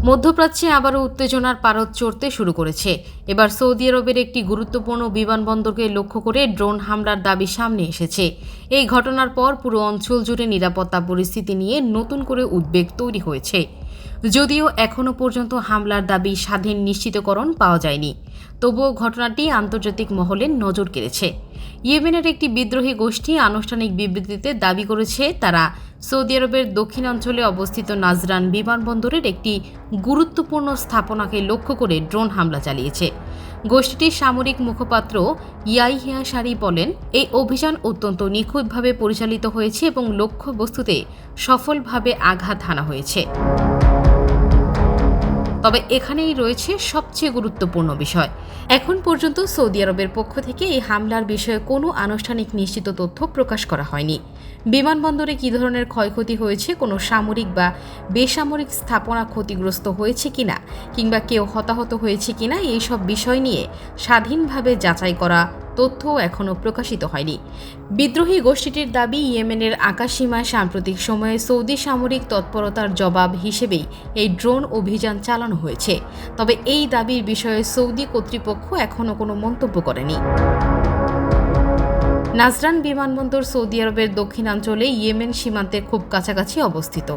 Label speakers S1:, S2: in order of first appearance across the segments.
S1: মধ্যপ্রাচ্যে আবারও উত্তেজনার পারদ চড়তে শুরু করেছে। এবার সৌদি আরবের একটি গুরুত্বপূর্ণ বিমানবন্দরকে লক্ষ্য করে ড্রোন হামলার দাবি সামনে এসেছে। এই ঘটনার পর পুরো অঞ্চল জুড়ে নিরাপত্তা পরিস্থিতি নিয়ে নতুন করে উদ্বেগ তৈরি হয়েছে। যদিও এখনও পর্যন্ত হামলার দাবি স্বাধীন নিশ্চিতকরণ পাওয়া যায়নি, তবুও ঘটনাটি আন্তর্জাতিক মহলে নজর কেড়েছে। ইয়েমেনের একটি বিদ্রোহী গোষ্ঠী আনুষ্ঠানিক বিবৃতিতে দাবি করেছে তারা সৌদি আরবের দক্ষিণাঞ্চলে অবস্থিত নাজরান বিমানবন্দরের একটি গুরুত্বপূর্ণ স্থাপনাকে লক্ষ্য করে ড্রোন হামলা চালিয়েছে। গোষ্ঠীটির সামরিক মুখপাত্র ইয়াহিয়া সারি বলেন, এই অভিযান অত্যন্ত নিখুঁতভাবে পরিচালিত হয়েছে এবং লক্ষ্যবস্তুতে সফলভাবে আঘাত হানা হয়েছে। তবে এখানেই রয়েছে সবচেয়ে গুরুত্বপূর্ণ বিষয়। এখন পর্যন্ত সৌদি আরবের পক্ষ থেকে এই হামলার বিষয়ে কোনো আনুষ্ঠানিক নিশ্চিত তথ্য প্রকাশ করা হয়নি। বিমানবন্দরে কী ধরনের ক্ষয়ক্ষতি হয়েছে, কোনো সামরিক বা বেসামরিক স্থাপনা ক্ষতিগ্রস্ত হয়েছে কিনা কিংবা কেউ হতাহত হয়েছে কিনা এইসব বিষয় নিয়ে স্বাধীনভাবে যাচাই করা তথ্য এখনও প্রকাশিত হয়নি। বিদ্রোহী গোষ্ঠীটির দাবি, ইয়েমেনের আকাশসীমায় সাম্প্রতিক সময়ে সৌদি সামরিক তৎপরতার জবাব হিসেবেই এই ড্রোন অভিযান চালানো হয়েছে। তবে এই দাবির বিষয়ে সৌদি কর্তৃপক্ষ এখনও কোনো মন্তব্য করেনি। নাজরান বিমানবন্দর সৌদি আরবের দক্ষিণাঞ্চলে ইয়েমেন সীমান্তের খুব কাছাকাছি অবস্থিত।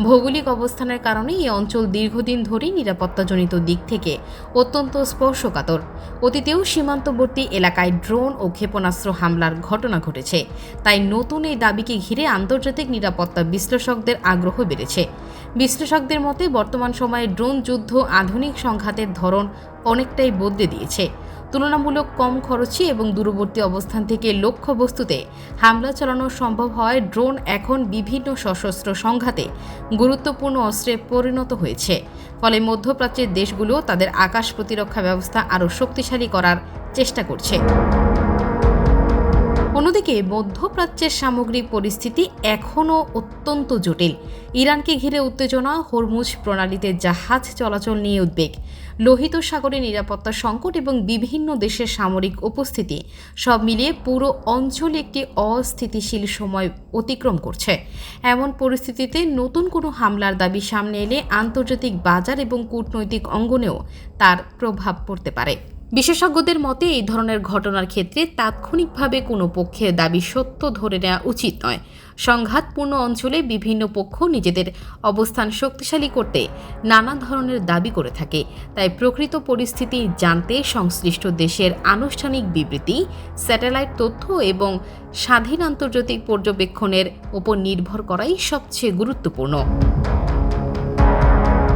S1: ভৌগোলিক অবস্থানের কারণে এই অঞ্চল দীর্ঘদিন ধরেই নিরাপত্তাজনিত দিক থেকে অত্যন্ত স্পর্শকাতর। অতীতেও সীমান্তবর্তী এলাকায় ড্রোন ও ক্ষেপণাস্ত্র হামলার ঘটনা ঘটেছে। তাই নতুন এই দাবিকে ঘিরে আন্তর্জাতিক নিরাপত্তা বিশ্লেষকদের আগ্রহ বেড়েছে। বিশ্লেষকদের মতে বর্তমান সময়ে ড্রোন যুদ্ধ আধুনিক সংঘাতের ধরন অনেকটাই বদলে দিয়েছে। তুলনামূলক কম খরচী এবং দূরবর্তী অবস্থান থেকে লক্ষ্যবস্তুতে হামলা চালানো সম্ভব হয় ড্রোন এখন বিভিন্ন সশস্ত্র সংঘাতে গুরুত্বপূর্ণ অস্ত্রে পরিণত হয়েছে। ফলে মধ্যপ্রাচ্যের দেশগুলো তাদের আকাশ প্রতিরক্ষা ব্যবস্থা আরও শক্তিশালী করার চেষ্টা করছে। অন্যদিকে মধ্যপ্রাচ্যের সামগ্রিক পরিস্থিতি এখনও অত্যন্ত জটিল। ইরানকে ঘিরে উত্তেজনা, হরমুজ প্রণালীতে জাহাজ চলাচল নিয়ে উদ্বেগ, লোহিত সাগরে নিরাপত্তা সংকট এবং বিভিন্ন দেশের সামরিক উপস্থিতি সব মিলিয়ে পুরো অঞ্চলে একটি অস্থিতিশীল সময় অতিক্রম করছে। এমন পরিস্থিতিতে নতুন কোনো হামলার দাবি সামনে এলে আন্তর্জাতিক বাজার এবং কূটনৈতিক অঙ্গনেও তার প্রভাব পড়তে পারে। বিশেষজ্ঞদের মতে এই ধরনের ঘটনার ক্ষেত্রে তাৎক্ষণিকভাবে কোনো পক্ষের দাবি সত্য ধরে নেওয়া উচিত নয়। সংঘাতপূর্ণ অঞ্চলে বিভিন্ন পক্ষ নিজেদের অবস্থান শক্তিশালী করতে নানা ধরনের দাবি করে থাকে। তাই প্রকৃত পরিস্থিতি জানতে সংশ্লিষ্ট দেশের আনুষ্ঠানিক বিবৃতি, স্যাটেলাইট তথ্য এবং স্বাধীন আন্তর্জাতিক পর্যবেক্ষণের ওপর নির্ভর করাই সবচেয়ে গুরুত্বপূর্ণ।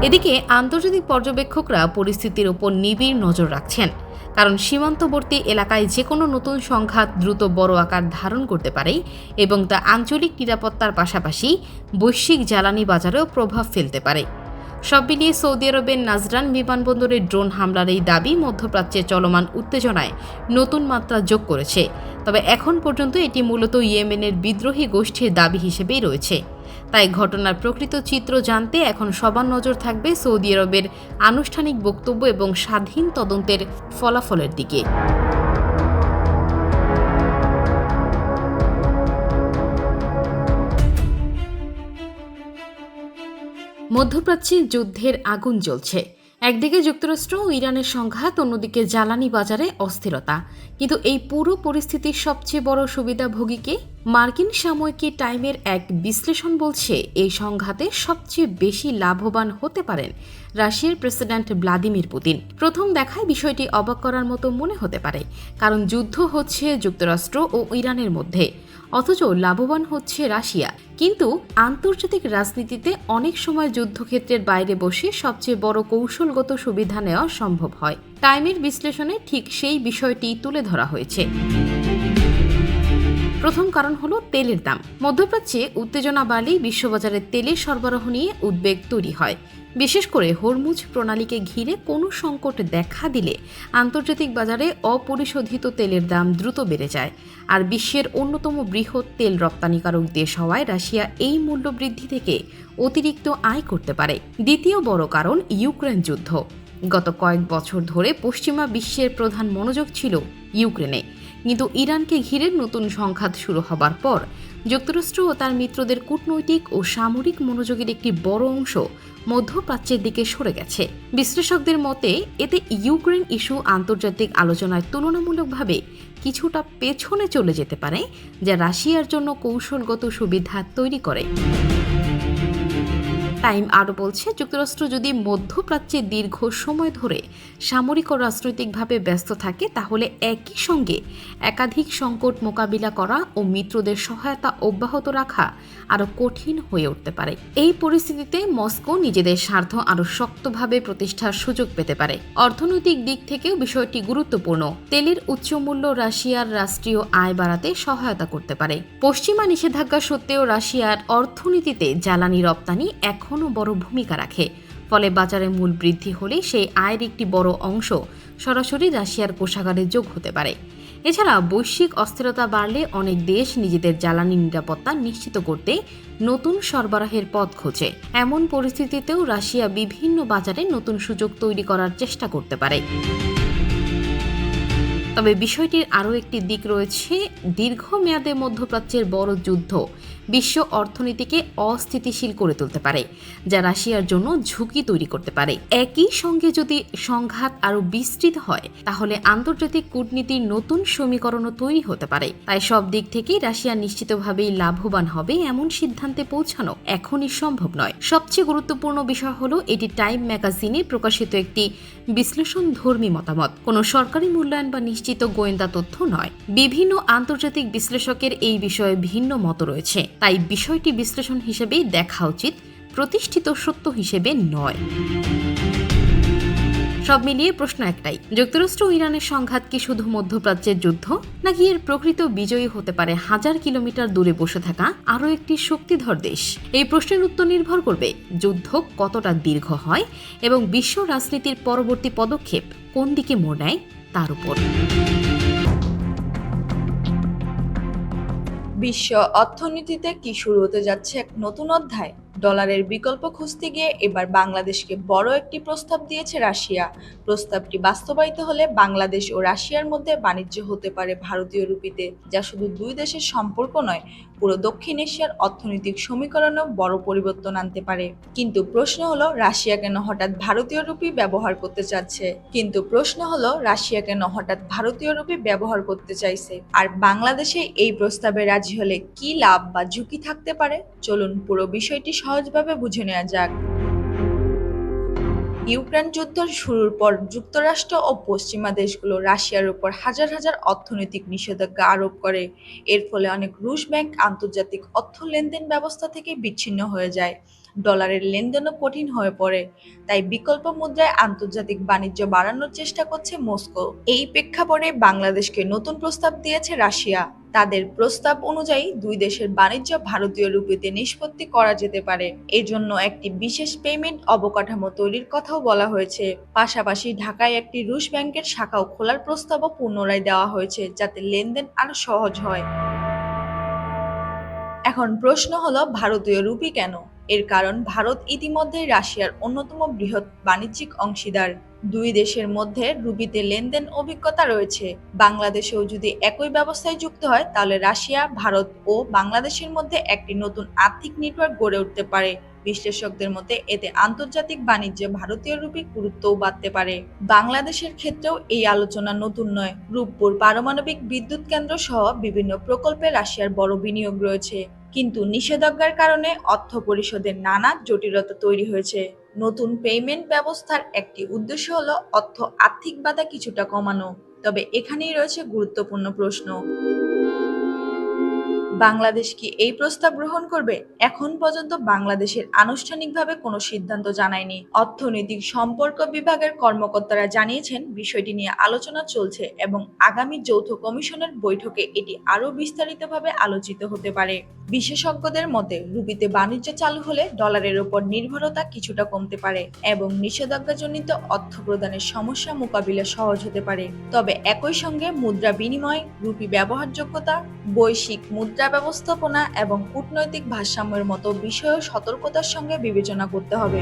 S1: এদিকে আন্তর্জাতিক পর্যবেক্ষকরা পরিস্থিতির ওপর নিবিড় নজর রাখছেন, কারণ সীমান্তবর্তী এলাকায় যে কোনো নতুন সংঘাত দ্রুত বড় আকার ধারণ করতে পারে এবং তা আঞ্চলিক নিরাপত্তার পাশাপাশি বৈশ্বিক জ্বালানি বাজারেও প্রভাব ফেলতে পারে। সব মিলিয়ে সৌদি আরবের নাজরান বিমানবন্দরে ড্রোন হামলার এই দাবি মধ্যপ্রাচ্যে চলমান উত্তেজনায় নতুন মাত্রা যোগ করেছে। তবে এখন পর্যন্ত এটি মূলত ইয়েমেনের বিদ্রোহী গোষ্ঠীর দাবি হিসেবেই রয়েছে। তাই ঘটনার প্রকৃত চিত্র জানতে এখন সবার নজর থাকবে সৌদি আরবের আনুষ্ঠানিক বক্তব্য এবং স্বাধীন তদন্তের ফলাফলের দিকে। মধ্যপ্রাচ্যে যুদ্ধের আগুন জ্বলছে। একদিকে যুক্তরাষ্ট্র ও ইরানের সংঘাত, অন্যদিকে জ্বালানি বাজারে অস্থিরতা। কিন্তু এই পুরো পরিস্থিতির সবচেয়ে বড় সুবিধাভোগীকে মার্কিন সাময়িকী টাইমের এক বিশ্লেষণ বলছে এই সংঘাতে সবচেয়ে বেশি লাভবান হতে পারেন রাশিয়ার প্রেসিডেন্ট ভ্লাদিমির পুতিন। প্রথম দেখায় বিষয়টি অবাক করার মতো মনে হতে পারে, কারণ যুদ্ধ হচ্ছে যুক্তরাষ্ট্র ও ইরানের মধ্যে, অথচ লাভবান হচ্ছে রাশিয়া। কিন্তু আন্তর্জাতিক রাজনীতিতে অনেক সময় যুদ্ধক্ষেত্রের বাইরে বসে সবচেয়ে বড় কৌশলগত সুবিধা নেওয়া সম্ভব হয়। টাইমের বিশ্লেষণে ঠিক সেই বিষয়টি তুলে ধরা হয়েছে। প্রথম কারণ হলো তেলের দাম। মধ্যপ্রাচ্যে উত্তেজনা বাড়লেই বিশ্ববাজারে তেলের সরবরাহ নিয়ে উদ্বেগ তৈরি হয়। বিশেষ করে হরমুজ প্রণালীকে ঘিরে কোনো সংকট দেখা দিলে আন্তর্জাতিক বাজারে অপরিশোধিত তেলের দাম দ্রুত বেড়ে যায়। আর বিশ্বের অন্যতম বৃহৎ তেল রপ্তানিকারক দেশ হওয়ায় রাশিয়া এই মূল্য বৃদ্ধি থেকে অতিরিক্ত আয় করতে পারে। দ্বিতীয় বড় কারণ ইউক্রেন যুদ্ধ। গত কয়েক বছর ধরে পশ্চিমা বিশ্বের প্রধান মনোযোগ ছিল ইউক্রেনে, কিন্তু ইরানকে ঘিরে নতুন সংঘাত শুরু হবার পর যুক্তরাষ্ট্র ও তার মিত্রদের কূটনৈতিক ও সামরিক মনোযোগের একটি বড় অংশ মধ্যপ্রাচ্যের দিকে সরে গেছে। বিশ্লেষকদের মতে এতে ইউক্রেন ইস্যু আন্তর্জাতিক আলোচনায় তুলনামূলকভাবে কিছুটা পেছনে চলে যেতে পারে, যা রাশিয়ার জন্য কৌশলগত সুবিধা তৈরি করে। টাইম আরও বলছে, যুক্তরাষ্ট্র যদি মধ্যপ্রাচ্যে দীর্ঘ সময় ধরে সামরিক ও রাজনৈতিকভাবে ব্যস্ত থাকে, তাহলে একই সঙ্গে একাধিক সংকট মোকাবিলা করা ও মিত্রদের সহায়তা অব্যাহত রাখা আরও কঠিন হয়ে উঠতে পারে। এই পরিস্থিতিতে মস্কো নিজেদের স্বার্থ আরও শক্তভাবে প্রতিষ্ঠার সুযোগ পেতে পারে। অর্থনৈতিক দিক থেকেও বিষয়টি গুরুত্বপূর্ণ। তেলের উচ্চ মূল্য রাশিয়ার রাষ্ট্রীয় আয় বাড়াতে সহায়তা করতে পারে। পশ্চিমা নিষেধাজ্ঞা সত্ত্বেও রাশিয়ার অর্থনীতিতে জ্বালানি রপ্তানি এখনও বড় ভূমিকা রাখে। ফলে বাজারে মূল্য বৃদ্ধি হলে সেই আয়ের একটি বড় অংশ সরাসরি রাশিয়ার কোষাগারে যোগ হতে পারে। এছাড়া বৈশ্বিক অস্থিরতা বাড়লে অনেক দেশ নিজেদের জ্বালানি নিরাপত্তা নিশ্চিত করতে নতুন সরবরাহের পথ খোঁজে। এমন পরিস্থিতিতেও রাশিয়া বিভিন্ন বাজারে নতুন সুযোগ তৈরি করার চেষ্টা করতে পারে। তবে বিষয়টির আরও একটি দিক রয়েছে। দীর্ঘমেয়াদে মধ্যপ্রাচ্যের বড় যুদ্ধ বিশ্ব অর্থনীতিকে অস্থিতিশীল করে তুলতে পারে, যা রাশিয়ার জন্য ঝুঁকি তৈরি করতে পারে। একই সঙ্গে যদি সংঘাত আরও বিস্তৃত হয়, তাহলে আন্তর্জাতিক কূটনীতির নতুন সমীকরণও তৈরি হতে পারে। তাই সব দিক থেকেই রাশিয়া নিশ্চিতভাবেই লাভবান হবে এমন সিদ্ধান্তে পৌঁছানো এখনই সম্ভব নয়। সবচেয়ে গুরুত্বপূর্ণ বিষয় হলো, এটি টাইম ম্যাগাজিনে প্রকাশিত একটি বিশ্লেষণধর্মী মতামত, কোনো সরকারি মূল্যায়ন বা নিশ্চিত গোয়েন্দা তথ্য নয়। বিভিন্ন আন্তর্জাতিক বিশ্লেষকের এই বিষয়ে ভিন্ন মত রয়েছে, তাই বিষয়টি বিশ্লেষণ হিসেবেই দেখা উচিত, প্রতিষ্ঠিত সত্য হিসেবে নয়। সব মিলিয়ে প্রশ্ন একটাই, যুক্তরাষ্ট্র ও ইরানের সংঘাত কি শুধু মধ্যপ্রাচ্যের যুদ্ধ, নাকি এর প্রকৃত বিজয়ী হতে পারে হাজার কিলোমিটার দূরে বসে থাকা আরও একটি শক্তিধর দেশ? এই প্রশ্নের উত্তর নির্ভর করবে যুদ্ধ কতটা দীর্ঘ হয় এবং বিশ্ব রাজনীতির পরবর্তী পদক্ষেপ কোন দিকে মোড় নেয় তার উপর।
S2: বিশ্ব অর্থনীতিতে কি শুরু হতে যাচ্ছে এক নতুন অধ্যায়? ডলারের বিকল্প খুঁজতে গিয়ে এবার বাংলাদেশকে বড় একটি প্রস্তাব দিয়েছে রাশিয়া। প্রস্তাবটি বাস্তবায়িত হলে বাংলাদেশ ও রাশিয়ার মধ্যে বাণিজ্য হতে পারে ভারতীয় রুপিতে, যা শুধু দুই দেশের সম্পর্ক নয়, পুরো দক্ষিণ এশিয়ার অর্থনৈতিক সমীকরণেও বড় পরিবর্তন আনতে পারে। কিন্তু প্রশ্ন হলো, রাশিয়া কেন হঠাৎ ভারতীয় রুপি ব্যবহার করতে চাইছে? আর বাংলাদেশে এই প্রস্তাবে রাজি হলে কি লাভ বা ঝুঁকি থাকতে পারে? চলুন পুরো বিষয়টি সহজভাবে বুঝে নেওয়া যাক। ইউক্রেন যুদ্ধ শুরুর পর যুক্তরাষ্ট্র ও পশ্চিমা দেশগুলো রাশিয়ার উপর হাজার হাজার অর্থনৈতিক নিষেধাজ্ঞা আরোপ করে। এর ফলে অনেক রুশ ব্যাংক আন্তর্জাতিক অর্থ লেনদেন ব্যবস্থা থেকে বিচ্ছিন্ন হয়ে যায়। ডলারের লেনদেনও কঠিন হয়ে পড়ে। তাই বিকল্প মুদ্রায় আন্তর্জাতিক বাণিজ্য বাড়ানোর চেষ্টা করছে মস্কো। এই প্রেক্ষাপটে বাংলাদেশকে নতুন প্রস্তাব দিয়েছে রাশিয়া। তাদের প্রস্তাব অনুযায়ী দুই দেশের বাণিজ্য ভারতীয় রুপিতে নিষ্পত্তি করা যেতে পারে। এজন্য একটি বিশেষ পেমেন্ট অবকাঠামো তৈরির কথাও বলা হয়েছে। পাশাপাশি ঢাকায় একটি রুশ ব্যাংকের শাখাও খোলার প্রস্তাবও পুনরায় দেওয়া হয়েছে, যাতে লেনদেন আরো সহজ হয়। এখন প্রশ্ন হলো, ভারতীয় রুপি কেন? এর কারণ, ভারত ইতিমধ্যেই রাশিয়ার অন্যতম বৃহৎ বাণিজ্যিক অংশীদার। দুই দেশের মধ্যে রুপিতে লেনদেন অভিজ্ঞতা রয়েছে। বাংলাদেশেও যদি একই ব্যবস্থায় যুক্ত হয়, তাহলে রাশিয়া, ভারত ও বাংলাদেশের মধ্যে একটি নতুন আর্থিক নেটওয়ার্ক গড়ে উঠতে পারে। বিশ্লেষকদের মতে এতে আন্তর্জাতিক বাণিজ্যে ভারতীয় রুপির গুরুত্বও বাড়তে পারে। বাংলাদেশের ক্ষেত্রেও এই আলোচনা নতুন নয়। রূপপুর পারমাণবিক বিদ্যুৎ কেন্দ্র সহ বিভিন্ন প্রকল্পে রাশিয়ার বড় বিনিয়োগ রয়েছে। কিন্তু নিষেধাজ্ঞার কারণে অর্থ পরিশোধের নানা জটিলতা তৈরি হয়েছে। নতুন পেমেন্ট ব্যবস্থার একটি উদ্দেশ্য হলো আর্থিক বাধা কিছুটা কমানো। তবে এখানেই রয়েছে গুরুত্বপূর্ণ প্রশ্ন। বাংলাদেশ কি এই প্রস্তাব গ্রহণ করবে? এখন পর্যন্ত বাংলাদেশের আনুষ্ঠানিকভাবে কোনো সিদ্ধান্ত জানায়নি। অর্থনৈতিক সম্পর্ক বিভাগের কর্মকর্তারা জানিয়েছেন, বিষয়টি নিয়ে আলোচনা চলছে এবং আগামী যৌথ কমিশনের বৈঠকে এটি আরও বিস্তারিতভাবে আলোচিত হতে পারে। বিশেষজ্ঞদের মতে, রুপিতে বাণিজ্য চালু হলে ডলারের উপর নির্ভরতা কিছুটা কমতে পারে এবং নিষেধাজ্ঞাজনিত অর্থ প্রদানের সমস্যা মোকাবিলা সহজ হতে পারে। তবে একই সঙ্গে মুদ্রা বিনিময়, রুপি ব্যবহারযোগ্যতা, বৈশ্বিক মুদ্রা ব্যবস্থাপনা এবং কূটনৈতিক ভারসাম্যের মতো বিষয়ও সতর্কতার সঙ্গে বিবেচনা করতে হবে।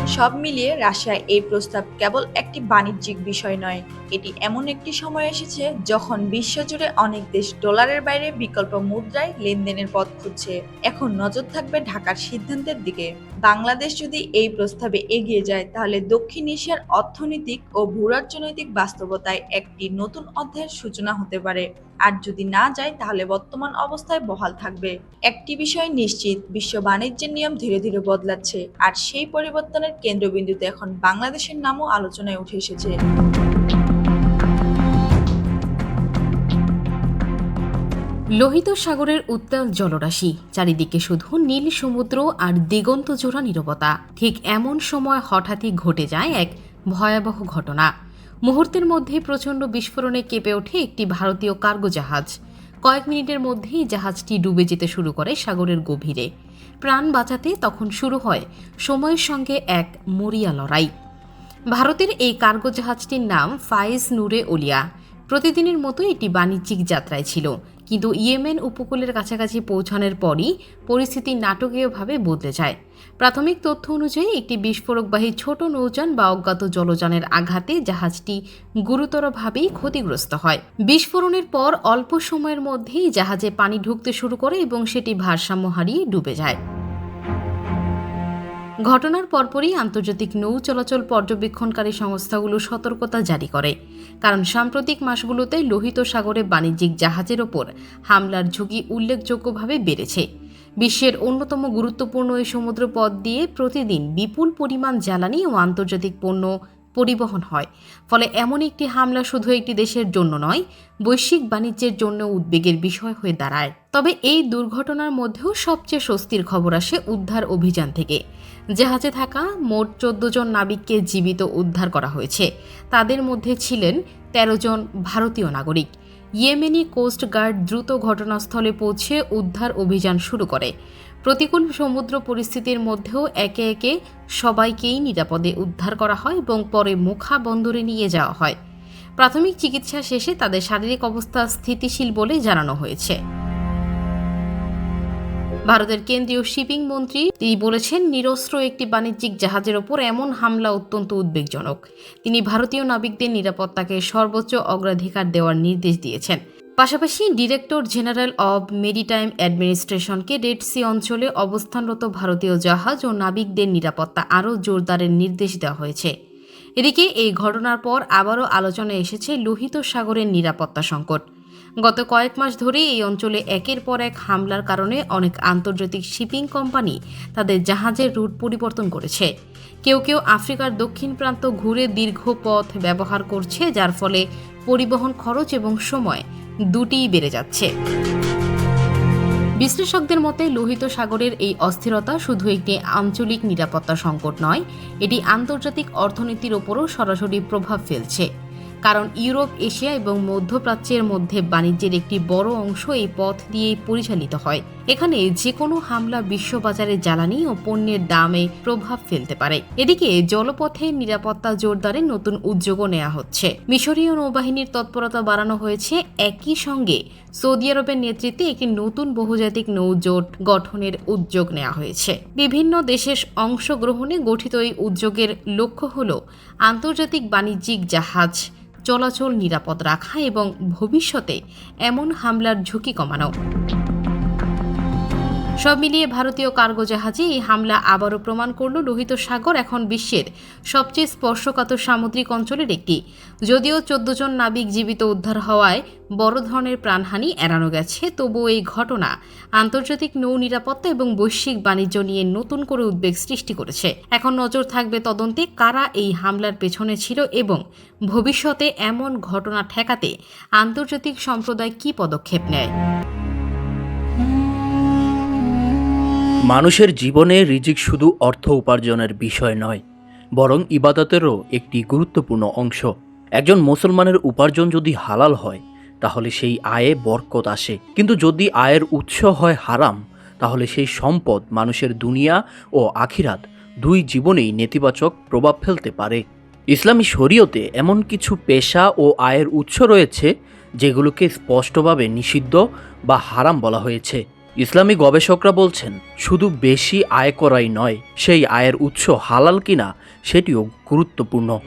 S2: সব মিলিয়ে রাশিয়ার এই প্রস্তাব কেবল একটি বাণিজ্যিক বিষয় নয়, এটি এমন একটি সময় এসেছে যখন বিশ্বজুড়ে অনেক দেশ ডলারের বাইরে বিকল্প মুদ্রায় লেনদেনের পথ খুঁজছে। এখন নজর থাকবে ঢাকার সিদ্ধান্তের দিকে। বাংলাদেশ যদি এই প্রস্তাবে এগিয়ে যায়, তাহলে দক্ষিণ এশিয়ার অর্থনৈতিক ও ভূরাজনৈতিক বাস্তবতায় একটি নতুন অধ্যায়ের সূচনা হতে পারে। আর যদি না যায়, তাহলে বর্তমান অবস্থায় বহাল থাকবে। একটি বিষয় নিশ্চিত, বিশ্ব বাণিজ্যের নিয়ম ধীরে ধীরে বদলাচ্ছে, আর সেই পরিবর্তনের কেন্দ্রবিন্দুতে এখন বাংলাদেশের নামও আলোচনায় উঠে এসেছে।
S1: লোহিত সাগরের উত্তাল জলরাশি, চারিদিকে শুধু নীল সমুদ্র আর দিগন্ত জোড়া নীরবতা। ঠিক এমন সময় হঠাৎই ঘটে যায় এক ভয়াবহ ঘটনা। মুহূর্তের মধ্যে প্রচণ্ড বিস্ফোরণে কেঁপে ওঠে একটি ভারতীয় কার্গো জাহাজ। কয়েক মিনিটের মধ্যেই জাহাজটি ডুবে যেতে শুরু করে সাগরের গভীরে। প্রাণ বাঁচাতে তখন শুরু হয় সময়ের সঙ্গে এক মরিয়া লড়াই। ভারতের এই কার্গো জাহাজটির নাম ফায়েজ নূরে ওলিয়া। প্রতিদিনের মতো এটি বাণিজ্যিক যাত্রায় ছিল, কিন্তু ইয়েমেন উপকূলের কাছাকাছি পৌঁছানোর পরই পরিস্থিতি নাটকীয়ভাবে বদলে যায়। প্রাথমিক তথ্য অনুযায়ী একটি বিস্ফোরকবাহী ছোট নৌযান বা অজ্ঞাত জলযানের আঘাতে জাহাজটি গুরুতরভাবেই ক্ষতিগ্রস্ত হয়। বিস্ফোরণের পর অল্প সময়ের মধ্যেই জাহাজে পানি ঢুকতে শুরু করে এবং সেটি ভারসাম্য হারিয়ে ডুবে যায়। ঘটনার পরপরই আন্তর্জাতিক নৌ চলাচল পর্যবেক্ষণকারী সংস্থাগুলো সতর্কতা জারি করে, কারণ সাম্প্রতিক মাসগুলোতে লোহিত সাগরে বাণিজ্যিক জাহাজের ওপর হামলার ঝুঁকি উল্লেখযোগ্যভাবে বেড়েছে। বিশ্বের অন্যতম গুরুত্বপূর্ণ এই সমুদ্রপথ দিয়ে প্রতিদিন বিপুল পরিমাণ জ্বালানি ও আন্তর্জাতিক পণ্য পরিবহন হয়। ফলে এমন একটি হামলা শুধু একটি দেশের জন্য নয়, বৈশ্বিক বাণিজ্যের জন্য উদ্বেগের বিষয় হয়ে দাঁড়ায়। তবে এই দুর্ঘটনার মধ্যেও সবচেয়ে স্বস্তির খবর আসে উদ্ধার অভিযান থেকে। জাহাজে থাকা মোট 14 জন নাবিককে জীবিত উদ্ধার করা হয়েছে। তাদের মধ্যে ছিলেন 13 জন ভারতীয় নাগরিক। ইয়েমেনি কোস্ট গার্ড দ্রুত ঘটনাস্থলে পৌঁছে উদ্ধার অভিযান শুরু করে। প্রতিকূল সমুদ্র পরিস্থিতির মধ্যেও একে একে সবাইকেই নিরাপদে উদ্ধার করা হয় এবং পরে মোখা বন্দরে নিয়ে যাওয়া হয়। প্রাথমিক চিকিৎসা শেষে তাদের শারীরিক অবস্থা স্থিতিশীল বলে জানানো হয়েছে। ভারতের কেন্দ্রীয় শিপিং মন্ত্রী তিনি বলেছেন, নিরস্ত্র একটি বাণিজ্যিক জাহাজের ওপর এমন হামলা অত্যন্ত উদ্বেগজনক। তিনি ভারতীয় নাবিকদের নিরাপত্তাকে সর্বোচ্চ অগ্রাধিকার দেওয়ার নির্দেশ দিয়েছেন। পাশাপাশি ডিরেক্টর জেনারেল অব মেরিটাইম অ্যাডমিনিস্ট্রেশনকে রেড সি অঞ্চলে অবস্থানরত ভারতীয় জাহাজ ও নাবিকদের নিরাপত্তা আরও জোরদারের নির্দেশ দেওয়া হয়েছে। এদিকে এই ঘটনার পর আবারও আলোচনায় এসেছে লোহিত সাগরের নিরাপত্তা সংকট। গত কয়েক মাস ধরে এই অঞ্চলে একের পর এক হামলার কারণে অনেক আন্তর্জাতিক শিপিং কোম্পানি তাদের জাহাজের রুট পরিবর্তন করেছে। কেউ কেউ আফ্রিকার দক্ষিণ প্রান্ত ঘুরে দীর্ঘ পথ ব্যবহার করছে, যার ফলে পরিবহন খরচ এবং সময় দুটিই বেড়ে যাচ্ছে। বিশ্লেষকদের মতে লোহিত সাগরের এই অস্থিরতা শুধু একটি আঞ্চলিক নিরাপত্তা সংকট নয়, এটি আন্তর্জাতিক অর্থনীতির ওপরও সরাসরি প্রভাব ফেলছে। কারণ ইউরোপ, এশিয়া এবং মধ্যপ্রাচ্যের মধ্যে বাণিজ্যের একটি বড় অংশ এই পথ দিয়েই পরিচালিত হয়। এখানে যে কোনো হামলা বিশ্ববাজারে জ্বালানি ও পণ্যের দামে প্রভাব ফেলতে পারে। এদিকে জলপথের নিরাপত্তা জোরদারে নতুন উদ্যোগও নেওয়া হচ্ছে। মিশরীয় নৌবাহিনীর তৎপরতা বাড়ানো হয়েছে। একই সঙ্গে সৌদি আরবের নেতৃত্বে একটি নতুন বহুজাতিক নৌজোট গঠনের উদ্যোগ নেওয়া হয়েছে। বিভিন্ন দেশের অংশগ্রহণে গঠিত এই উদ্যোগের লক্ষ্য হল আন্তর্জাতিক বাণিজ্যিক জাহাজ চলাচল নিরাপদ রাখা এবং ভবিষ্যতে এমন হামলার ঝুঁকি কমানো। সব মিলিয়ে ভারতীয় কার্গো জাহাজে এই হামলা আবারও প্রমাণ করল লোহিত সাগর এখন বিশ্বের সবচেয়ে স্পর্শকাতর সামুদ্রিক অঞ্চলের একটি। যদিও 14 জন নাবিক জীবিত উদ্ধার হওয়ায় বড় ধরনের প্রাণহানি এড়ানো গেছে, তবুও এই ঘটনা আন্তর্জাতিক নৌ নিরাপত্তা এবং বৈশ্বিক বাণিজ্য নিয়ে নতুন করে উদ্বেগ সৃষ্টি করেছে। এখন নজর থাকবে তদন্তে কারা এই হামলার পেছনে ছিল এবং ভবিষ্যতে এমন ঘটনা ঠেকাতে আন্তর্জাতিক সম্প্রদায় কী পদক্ষেপ নেয়।
S3: মানুষের জীবনে রিজিক শুধু অর্থ উপার্জনের বিষয় নয়, বরং ইবাদতেরও একটি গুরুত্বপূর্ণ অংশ। একজন মুসলমানের উপার্জন যদি হালাল হয়, তাহলে সেই আয়ে বরকত আসে। কিন্তু যদি আয়ের উৎস হয় হারাম, তাহলে সেই সম্পদ মানুষের দুনিয়া ও আখিরাত দুই জীবনেই নেতিবাচক প্রভাব ফেলতে পারে। ইসলামী শরীয়তে এমন কিছু পেশা ও আয়ের উৎস রয়েছে যেগুলোকে স্পষ্টভাবে নিষিদ্ধ বা হারাম বলা হয়েছে। ইসলামী গবেষকরা বলছেন, শুধু বেশি আয় করাই নয়, সেই আয়ের উৎস হালাল কিনা সেটিও গুরুত্বপূর্ণ।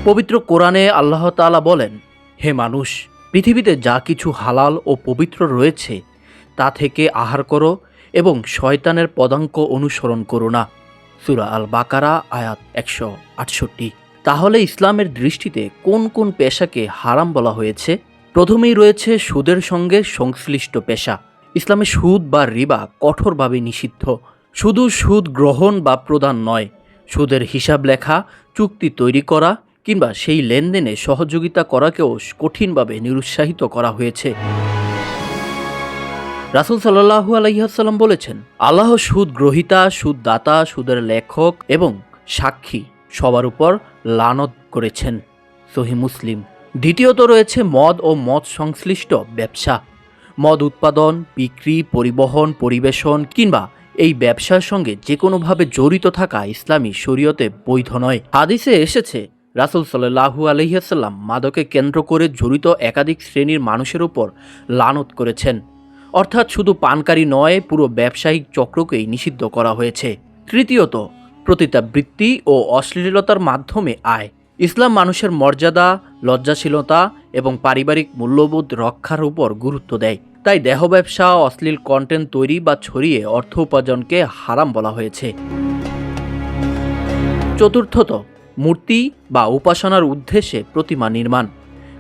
S3: পবিত্র কোরআনে আল্লাহ তাআলা বলেন, হে মানুষ, পৃথিবীতে যা কিছু হালাল ও পবিত্র রয়েছে তা থেকে আহার করো এবং শয়তানের পদাঙ্ক অনুসরণ করো না। সূরা আল বাকারা আয়াত 168। তাহলে ইসলামের দৃষ্টিতে কোন কোন পেশাকে হারাম বলা হয়েছে? প্রথমেই রয়েছে সুদের সঙ্গে সংশ্লিষ্ট পেশা। ইসলামে সুদ বা রিবা কঠোরভাবে নিষিদ্ধ। শুধু সুদ গ্রহণ বা প্রদান নয়, সুদের হিসাব লেখা, চুক্তি তৈরি করা কিংবা সেই লেনদেনে সহযোগিতা করাকেও কঠিনভাবে নিরুৎসাহিত করা হয়েছে। রাসূল সাল্লাল্লাহু আলাইহি ওয়াসাল্লাম বলেছেন, আল্লাহ সুদ গ্রহীতা, সুদদাতা, সুদের লেখক এবং সাক্ষী সবার উপর লানত করেছেন। সহিহ মুসলিম। দ্বিতীয়ত রয়েছে মদ ও মদ সংশ্লিষ্ট ব্যবসা। মদ উৎপাদন, বিক্রি, পরিবহন, পরিবেশন কিংবা এই ব্যবসার সঙ্গে যে কোনোভাবে জড়িত থাকা ইসলামী শরীয়তে বৈধ নয়। হাদিসে এসেছে, রাসূল সাল্লাল্লাহু আলাইহি ওয়াসাল্লাম মাদকে কেন্দ্র করে জড়িত একাধিক শ্রেণীর মানুষের উপর লানত করেছেন। অর্থাৎ শুধু পানকারী নয়, পুরো ব্যবসায়িক চক্রকেই নিষিদ্ধ করা হয়েছে। তৃতীয়ত, পতিতাবৃত্তি ও অশ্লীলতার মাধ্যমে আয়। ইসলাম মানুষের মর্যাদা, লজ্জাশীলতা এবং পারিবারিক মূল্যবোধ রক্ষার উপর গুরুত্ব দেয়। তাই দেহ ব্যবসা, অশ্লীল কন্টেন্ট তৈরি বা ছড়িয়ে অর্থ উপার্জনকে হারাম বলা হয়েছে। চতুর্থত, মূর্তি বা উপাসনার উদ্দেশ্যে প্রতিমা নির্মাণ।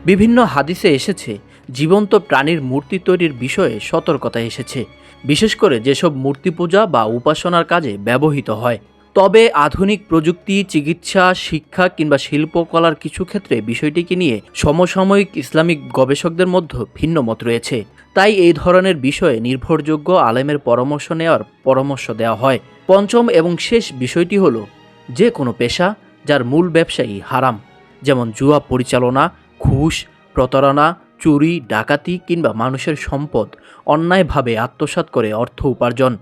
S3: বিভিন্ন হাদিসে এসেছে, জীবন্ত প্রাণীর মূর্তি তৈরির বিষয়ে সতর্কতা এসেছে, বিশেষ করে যেসব মূর্তি পূজা বা উপাসনার কাজে ব্যবহৃত হয়। তবে আধুনিক প্রযুক্তি, চিকিৎসা, শিক্ষা কিংবা শিল্পকলার কিছু ক্ষেত্রে বিষয়টিকে নিয়ে সমসাময়িক ইসলামিক গবেষকদের মধ্যে ভিন্ন মত রয়েছে। তাই এই ধরনের বিষয়ে নির্ভরযোগ্য আলেমের পরামর্শ নেওয়ার পরামর্শ দেওয়া হয়। পঞ্চম এবং শেষ বিষয়টি হলো, যে কোনো পেশা যার মূল ব্যবসায়ী হারাম, যেমন জুয়া পরিচালনা, ঘুষ, প্রতারণা, চুরি, ডাকাতি কিংবা মানুষের সম্পদ অন্যায়ভাবে আত্মসাৎ করে অর্থ উপার্জন।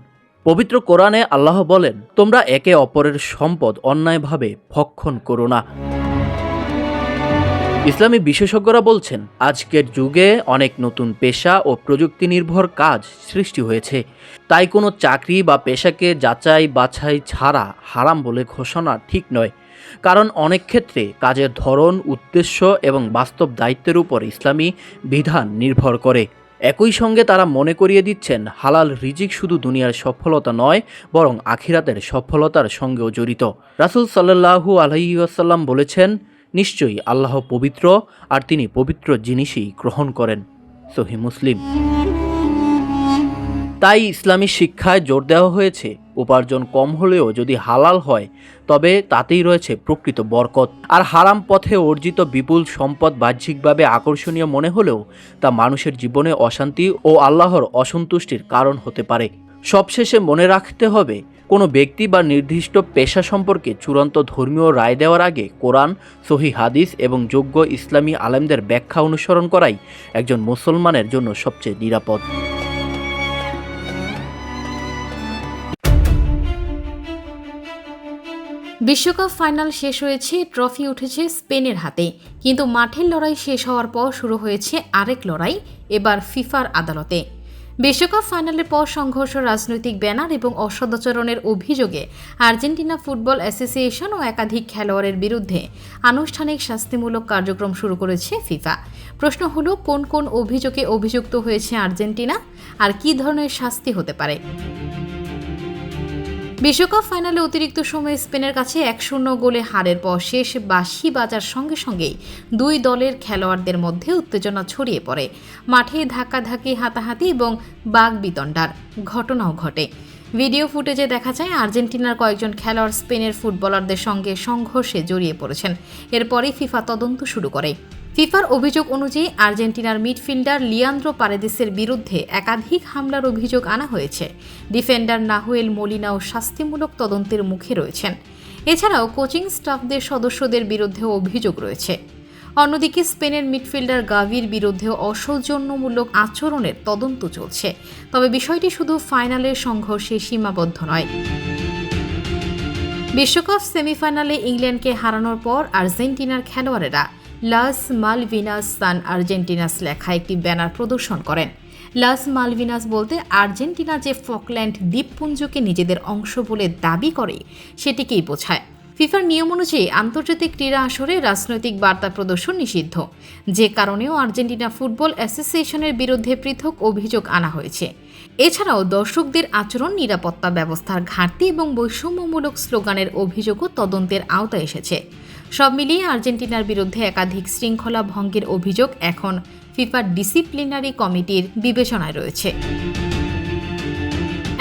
S3: পবিত্র কোরআনে আল্লাহ বলেন, তোমরা একে অপরের সম্পদ অন্যায়ভাবে ভক্ষণ করো না। ইসলামী বিশেষজ্ঞরা বলছেন, আজকের যুগে অনেক নতুন পেশা ও প্রযুক্তি নির্ভর কাজ সৃষ্টি হয়েছে। তাই কোনো চাকরি বা পেশাকে যাচাই বাছাই ছাড়া হারাম বলে ঘোষণা ঠিক নয়। কারণ অনেক ক্ষেত্রে কাজের ধরন, উদ্দেশ্য এবং বাস্তব দায়িত্বের উপর ইসলামী বিধান নির্ভর করে। একই সঙ্গে তারা মনে করিয়ে দিচ্ছেন, হালাল রিজিক শুধু দুনিয়ার সফলতা নয়, বরং আখিরাতের সফলতার সঙ্গেও জড়িত। রাসূল সাল্লাল্লাহু আলাইহি ওয়াসাল্লাম বলেছেন, নিশ্চয়ই আল্লাহ পবিত্র, আর তিনি পবিত্র জিনিসই গ্রহণ করেন। সহিহ মুসলিম। তাই ইসলামী শিক্ষায় জোর দেওয়া হয়েছে, উপার্জন কম হলেও যদি হালাল হয় তবে তাতেই রয়েছে প্রকৃত বরকত। আর হারাম পথে অর্জিত বিপুল সম্পদ বাহ্যিকভাবে আকর্ষণীয় মনে হলেও তা মানুষের জীবনে অশান্তি ও আল্লাহর অসন্তুষ্টির কারণ হতে পারে। সবশেষে মনে রাখতে হবে, কোনো ব্যক্তি বা নির্দিষ্ট পেশা সম্পর্কে চূড়ান্ত ধর্মীয় রায় দেওয়ার আগে কোরআন, সহিহ হাদিস এবং যোগ্য ইসলামী আলেমদের ব্যাখ্যা অনুসরণ করাই একজন মুসলমানের জন্য সবচেয়ে নিরাপদ।
S1: বিশ্বকাপ ফাইনাল শেষ হয়েছে, ট্রফি উঠেছে স্পেনের হাতে, কিন্তু মাঠের লড়াই শেষ হওয়ার পর শুরু হয়েছে আরেক লড়াই, এবার ফিফার আদালতে। বিশ্বকাপ ফাইনালের পর সংঘর্ষ, রাজনৈতিক ব্যানার এবং অসদাচরণের অভিযোগে আর্জেন্টিনা ফুটবল অ্যাসোসিয়েশন ও একাধিক খেলোয়াড়ের বিরুদ্ধে আনুষ্ঠানিক শাস্তিমূলক কার্যক্রম শুরু করেছে ফিফা। প্রশ্ন হলো, কোন কোন অভিযোগে অভিযুক্ত হয়েছে আর্জেন্টিনা আর কী ধরনের শাস্তি হতে পারে। বিশ্বকাপ ফাইনালে অতিরিক্ত সময়ে স্পেনের কাছে 1-0 গোলে হারের পর শেষ বাঁশি বাজার সঙ্গে সঙ্গেই দুই দলের খেলোয়াড়দের মধ্যে উত্তেজনা ছড়িয়ে পড়ে। মাঠে ধাক্কাধাক্কি, হাতাহাতি এবং বাগবিতণ্ডার ঘটনাও ঘটে। ভিডিও ফুটেজে দেখা যায় আর্জেন্টিনার কয়েকজন খেলোয়াড় স্পেনের ফুটবলারদের সঙ্গে সংঘর্ষে জড়িয়ে পড়েছেন। এরপরই ফিফা তদন্ত শুরু করে। ফিফার অভিযোগ অনুযায়ী আর্জেন্টিনার মিডফিল্ডার লিয়ান্দ্রো পারেদেসের বিরুদ্ধে একাধিক হামলার অভিযোগ আনা হয়েছে। ডিফেন্ডার নাহুয়েল মোলিনাও শাস্তিমূলক তদন্তের মুখে রয়েছেন। এছাড়াও কোচিং স্টাফদের সদস্যদের বিরুদ্ধেও অভিযোগ রয়েছে। অন্যদিকে স্পেনের মিডফিল্ডার গাভির বিরুদ্ধেও অসৌজন্যমূলক আচরণের তদন্ত চলছে। তবে বিষয়টি শুধু ফাইনালের সংঘর্ষে সীমাবদ্ধ নয়। বিশ্বকাপ সেমিফাইনালে ইংল্যান্ডকে হারানোর পর আর্জেন্টিনার খেলোয়াড়েরা লাস মালভিনাস সান আর্জেন্টিনাস লেখা একটি ব্যানার প্রদর্শন করেন। লাস মালভিনাস বলতে আর্জেন্টিনা যে ফকল্যান্ড দ্বীপপুঞ্জকে নিজেদের অংশ বলে দাবি করে সেটিকেই বোঝায়। ফিফার নিয়ম অনুযায়ী আন্তর্জাতিক ক্রীড়া আসরে রাজনৈতিক বার্তা প্রদর্শন নিষিদ্ধ, যে কারণেও আর্জেন্টিনা ফুটবল অ্যাসোসিয়েশনের বিরুদ্ধে পৃথক অভিযোগ আনা হয়েছে। এছাড়াও দর্শকদের আচরণ, নিরাপত্তা ব্যবস্থার ঘাটতি এবং বৈষম্যমূলক স্লোগানের অভিযোগও তদন্তের আওতায় এসেছে। সব মিলিয়ে আর্জেন্টিনার বিরুদ্ধে একাধিক শৃঙ্খলা ভঙ্গের অভিযোগ এখন ফিফার ডিসিপ্লিনারি কমিটির বিবেচনায় রয়েছে।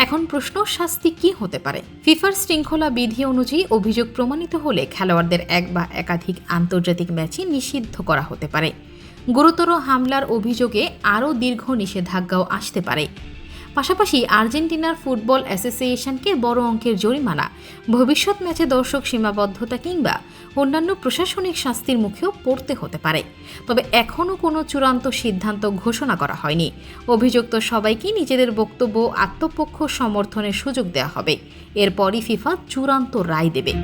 S1: এখন প্রশ্ন, শাস্তি কি হতে পারে? ফিফার শৃঙ্খলা বিধি অনুযায়ী অভিযোগ প্রমাণিত হলে খেলোয়াড়দের এক বা একাধিক আন্তর্জাতিক ম্যাচে নিষিদ্ধ করা হতে পারে। গুরুতর হামলার অভিযোগে আরও দীর্ঘ নিষেধাজ্ঞাও আসতে পারে। পাশাপাশি আর্জেন্টিনার ফুটবল অ্যাসোসিয়েশনকে বড় অঙ্কের জরিমানা, ভবিষ্যৎ ম্যাচে দর্শক সীমাবদ্ধতা কিংবা অন্যান্য প্রশাসনিক শাস্তির মুখেও পড়তে হতে পারে। তবে এখনও কোনো চূড়ান্ত সিদ্ধান্ত ঘোষণা করা হয়নি। অভিযুক্ত সবাইকে নিজেদের বক্তব্য আত্মপক্ষ সমর্থনের সুযোগ দেওয়া হবে। এরপরই ফিফা চূড়ান্ত রায় দেবে।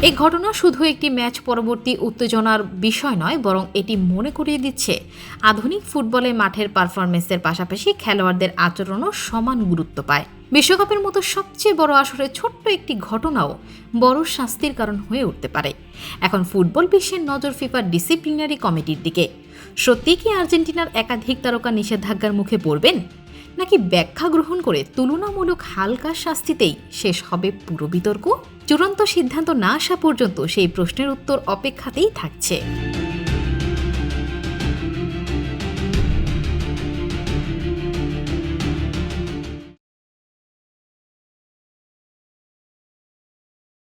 S1: এই ঘটনা শুধু একটি ম্যাচ পরবর্তী উত্তেজনার বিষয় নয়, বরং এটি মনে করিয়ে দিচ্ছে আধুনিক ফুটবলে মাঠের পারফরমেন্সের পাশাপাশি খেলোয়াড়দের আচরণও সমান গুরুত্ব পায়। বিশ্বকাপের মতো সবচেয়ে বড় আসরে ছোট্ট একটি ঘটনাও বড় শাস্তির কারণ হয়ে উঠতে পারে। এখন ফুটবল বিশ্বের নজর ফিফার ডিসিপ্লিনারি কমিটির দিকে। সত্যি কি আর্জেন্টিনার একাধিক তারকা নিষেধাজ্ঞার মুখে পড়বেন, নাকি ব্যাখ্যা গ্রহণ করে তুলনামূলক হালকা শাস্তিতেই শেষ হবে পুরো বিতর্ক? চূড়ান্ত সিদ্ধান্ত না আসা পর্যন্ত সেই প্রশ্নের উত্তর অপেক্ষাতেই থাকছে।